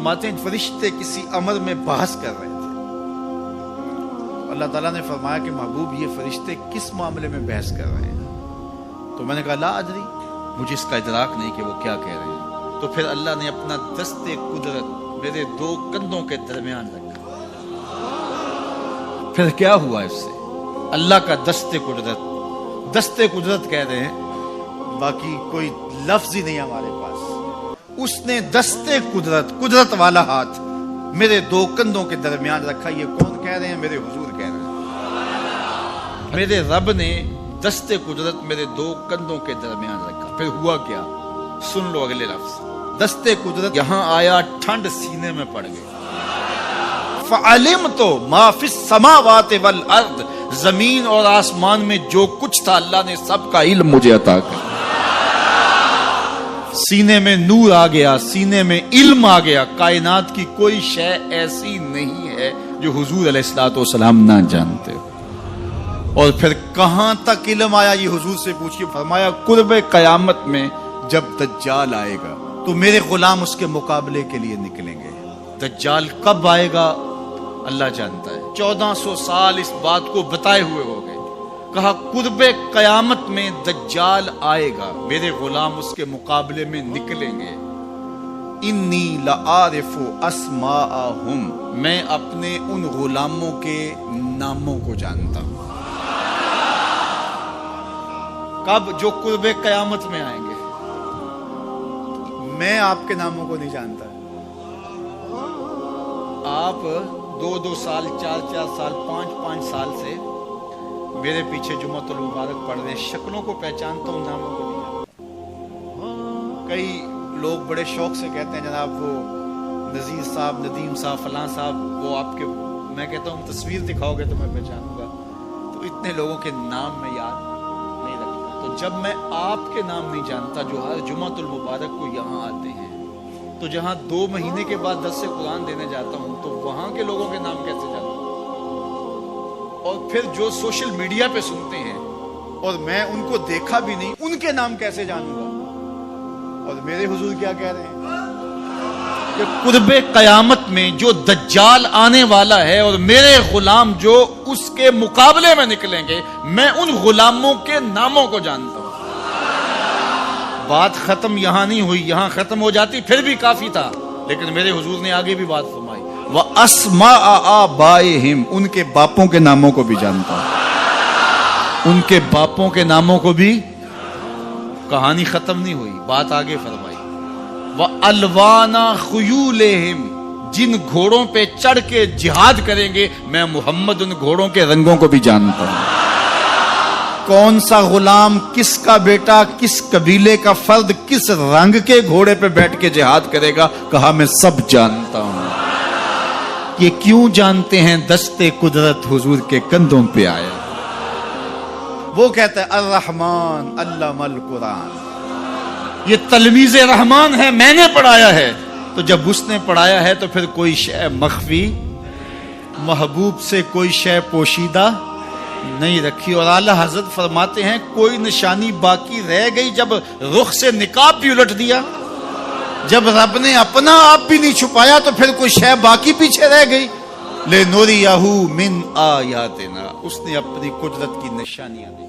फरमाते हैं फरिश्ते किसी अमर में बहस कर रहे थे। अल्लाह ताला ने फरमाया कि महबूब ये फरिश्ते किस मामले में बहस कर रहे हैं? तो मैंने कहा ला अदरी, मुझे इसका इदराक नहीं कि वो क्या कह रहे हैं। तो फिर अल्लाह ने अपना दस्ते कुदरत मेरे दो कंधों के दरमियान रखा। फिर क्या हुआ इससे? अल्लाह का दस्ते कुदरत कह रहे हैं, बाकी कोई लफ्ज ही नहीं हमारे पास। उसने दस्ते कुदरत वाला हाथ मेरे दो कंधों के दरमियान रखा। ये कौन कह रहे हैं? मेरे हुजूर कह रहे हैं। मेरे रब ने दस्ते कुदरत मेरे दो कंधों के दरमियान रखा। फिर हुआ क्या? सुन लो अगले लफ्ज। दस्ते कुदरत यहां आया, ठंड सीने में पड़ गई। फ़अलिम तो माफिस समावाति वल अर्द, जमीन और आसमान में जो कुछ था अल्लाह ने सबका इल्म मुझे अता कर। सीने में नूर आ गया, सीने में इल्म आ गया। कायनात की कोई शय ऐसी नहीं है जो हुजूर अलैहिस्सलातु वस्सलाम ना जानते हो। और फिर कहां तक इल्म आया ये हुजूर से पूछिए। फरमाया कुर्बे कयामत में जब दज्जाल आएगा तो मेरे गुलाम उसके मुकाबले के लिए निकलेंगे। दज्जाल कब आएगा अल्लाह जानता है। 1400 साल इस बात को बताए हुए हो गए। कहा कुर्बे कयामत में दज्जाल आएगा, मेरे गुलाम उसके मुकाबले में निकलेंगे। इन्नी लआरिफु अस्माअहुम, मैं अपने उन गुलामों के नामों को जानता हूं। कब? जो कुर्बे कयामत में आएंगे। मैं आपके नामों को नहीं जानता। आप 2-2 साल, 4-4 साल, 5-5 साल से मेरे पीछे जुम्मतुल मुबारक पढ़ रहे, शक्लों को पहचानता हूं, नामों को नहीं जानता। कई लोग बड़े शौक से कहते हैं जनाब वो नजीर साहब, नदीम साहब, फलां साहब, वो आपके, मैं कहता हूं तस्वीर दिखाओगे तो मैं पहचानूंगा। तो इतने लोगों के नाम मैं याद नहीं रखता। तो जब मैं आपके नाम नहीं जानता जो हर जुम्मतुल मुबारक को यहाँ आते हैं, तो जहां 2 महीने के बाद 10 से कुरान देने जाता हूं तो वहां के लोगों के नाम कैसे जानूं? और फिर जो सोशल मीडिया पे सुनते हैं और मैं उनको देखा भी नहीं, उनके नाम कैसे जानूंगा? और मेरे हुजूर क्या कह रहे हैं कि कुर्बे कयामत में जो दज्जाल आने वाला है और मेरे गुलाम जो उसके मुकाबले में निकलेंगे, मैं उन गुलामों के नामों को जानता हूं। बात खत्म यहां नहीं हुई, यहां खत्म हो जाती फिर भी काफी था, लेकिन मेरे हुजूर ने आगे भी बात फरमाई। व अस्मा आबाइहिम, उनके बापों के नामों को भी जानता हूं। उनके बापों के नामों को भी। कहानी खत्म नहीं हुई, बात आगे फरमाई। व अलवाना खुयूलेहिम, जिन घोड़ों पे चढ़ के जिहाद करेंगे, मैं मोहम्मद उन घोड़ों के रंगों को भी जानता हूं। कौन सा गुलाम, किसका बेटा, किस कबीले का फर्द, किस रंग के घोड़े पे बैठ के जिहाद करेगा, कहा मैं सब जानता हूं। ये क्यों जानते हैं? दस्ते कुदरत हुजूर के कंधों पे आया। वो कहता है अर्रहमान अल्लमल कुरान, ये तलमीज़े रहमान है, मैंने पढ़ाया है। तो जब उसने पढ़ाया है तो फिर कोई शय मख्फी, महबूब से कोई शय पोशीदा नहीं रखी। और आला हजरत फरमाते हैं कोई निशानी बाकी रह गई जब रुख से निकाब भी उलट दिया, जब रब ने अपना आप भी नहीं छुपाया तो फिर कोई शय बाकी पीछे रह गई। ले नूरियहू मिन आयातिना, उसने अपनी कुदरत की निशानियां दी।